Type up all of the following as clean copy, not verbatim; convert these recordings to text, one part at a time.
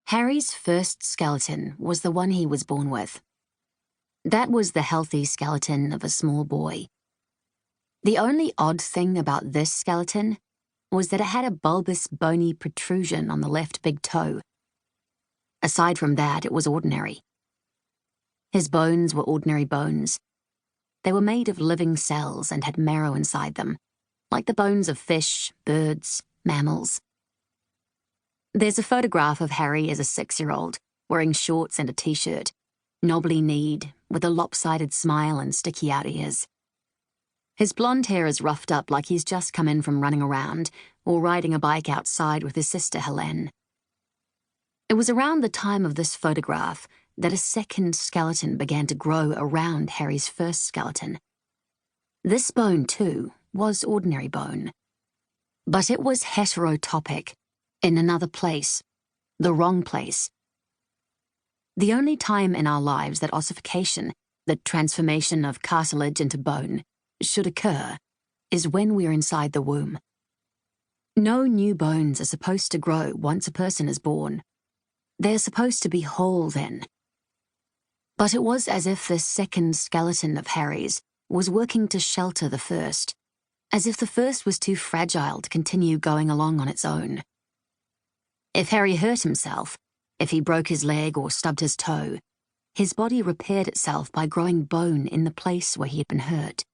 Harry's first skeleton was the one he was born with. That was the healthy skeleton of a small boy. The only odd thing about this skeleton was that it had a bulbous, bony protrusion on the left big toe. Aside from that, it was ordinary. His bones were ordinary bones. They were made of living cells and had marrow inside them, like the bones of fish, birds, mammals. There's a photograph of Harry as a 6-year-old, wearing shorts and a t-shirt, knobbly-kneed, with a lopsided smile and sticky-out ears. His blonde hair is roughed up like he's just come in from running around or riding a bike outside with his sister Helene. It was around the time of this photograph that a second skeleton began to grow around Harry's first skeleton. This bone, too, was ordinary bone. But it was heterotopic, in another place, the wrong place. The only time in our lives that ossification, the transformation of cartilage into bone, should occur is when we're inside the womb. No new bones are supposed to grow once a person is born. They're supposed to be whole then. But it was as if this second skeleton of Harry's was working to shelter the first, as if the first was too fragile to continue going along on its own. If Harry hurt himself, if he broke his leg or stubbed his toe, his body repaired itself by growing bone in the place where he had been hurt.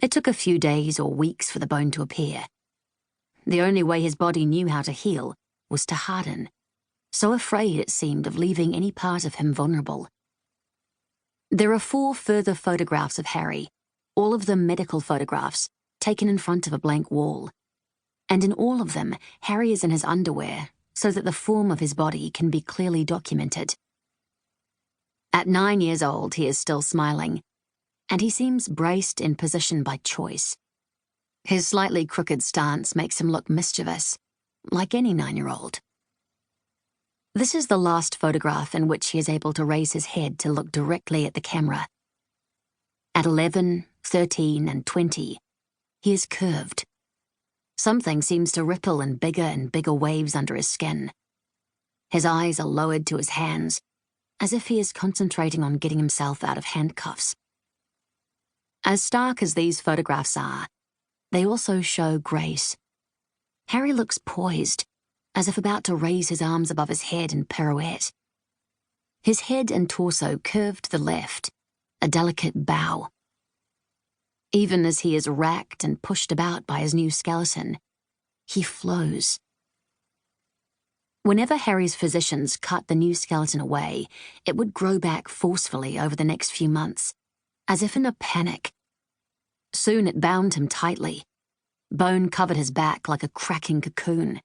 It took a few days or weeks for the bone to appear. The only way his body knew how to heal was to harden, so afraid it seemed of leaving any part of him vulnerable. There are 4 further photographs of Harry, all of them medical photographs, taken in front of a blank wall. And in all of them, Harry is in his underwear, so that the form of his body can be clearly documented. At 9 years old, he is still smiling, and he seems braced in position by choice. His slightly crooked stance makes him look mischievous, like any 9-year-old. This is the last photograph in which he is able to raise his head to look directly at the camera. At 11, 13, and 20, he is curved. Something seems to ripple in bigger and bigger waves under his skin. His eyes are lowered to his hands, as if he is concentrating on getting himself out of handcuffs. As stark as these photographs are, they also show grace. Harry looks poised, as if about to raise his arms above his head in pirouette. His head and torso curved to the left, a delicate bow. Even as he is racked and pushed about by his new skeleton, he flows. Whenever Harry's physicians cut the new skeleton away, it would grow back forcefully over the next few months, as if in a panic. Soon it bound him tightly. Bone covered his back like a cracking cocoon.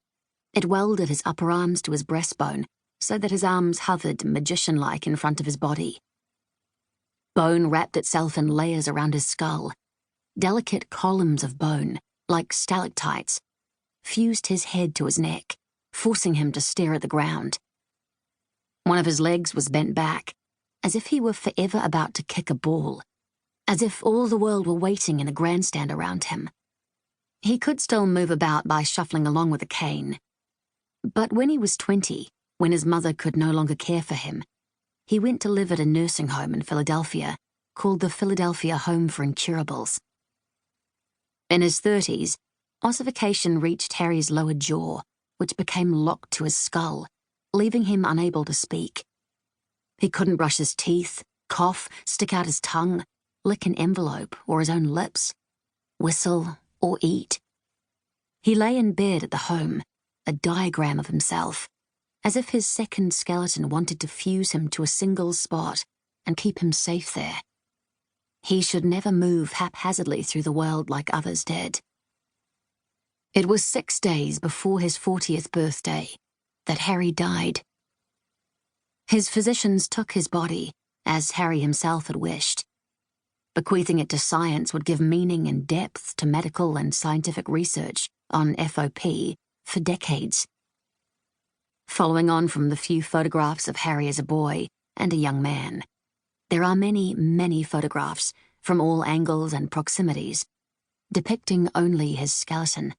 It welded his upper arms to his breastbone so that his arms hovered magician-like in front of his body. Bone wrapped itself in layers around his skull. Delicate columns of bone, like stalactites, fused his head to his neck, forcing him to stare at the ground. One of his legs was bent back, as if he were forever about to kick a ball, as if all the world were waiting in a grandstand around him. He could still move about by shuffling along with a cane. But when he was 20, when his mother could no longer care for him, he went to live at a nursing home in Philadelphia called the Philadelphia Home for Incurables. In his 30s, ossification reached Harry's lower jaw, which became locked to his skull, leaving him unable to speak. He couldn't brush his teeth, cough, stick out his tongue, lick an envelope or his own lips, whistle or eat. He lay in bed at the home, a diagram of himself, as if his second skeleton wanted to fuse him to a single spot and keep him safe there. He should never move haphazardly through the world like others did. It was 6 days before his 40th birthday that Harry died. His physicians took his body, as Harry himself had wished. Bequeathing it to science would give meaning and depth to medical and scientific research on FOP for decades. Following on from the few photographs of Harry as a boy and a young man, there are many, many photographs from all angles and proximities, depicting only his skeleton.